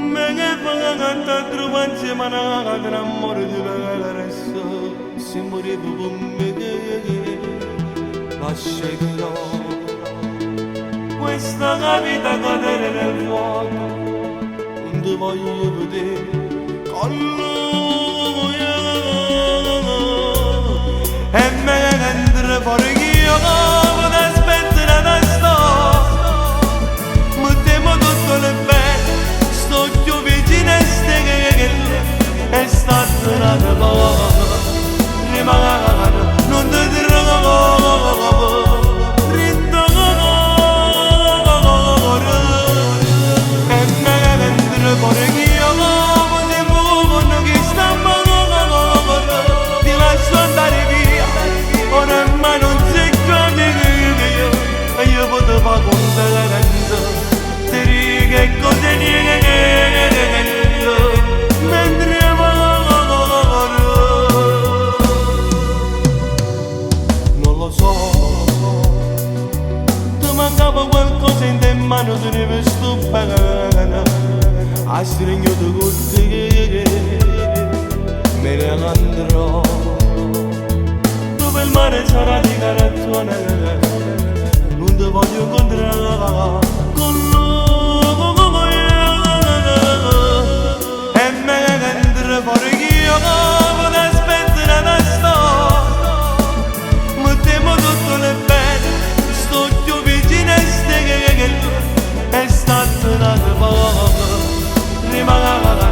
Me che pagata trovarsi ma non amore di adesso si moriva con me lascerò questa vita cadere nel vuoto non ti voglio vedere con lui e me che andrò fuori io come ti aspetterò da sto mi temo tutto le bene sto più vicino a ste che è stato una volta rimane non ti dirò qualcosa in te mano te ne vesto pagana a stringio tu con te me ne andrò dove il mare sarà di carattone non ti voglio incontrare con lui e me che andrò fuori io come ti aspetterò da sto mi temo tutto le bene sto più vicino a ste che è stata una volta rimane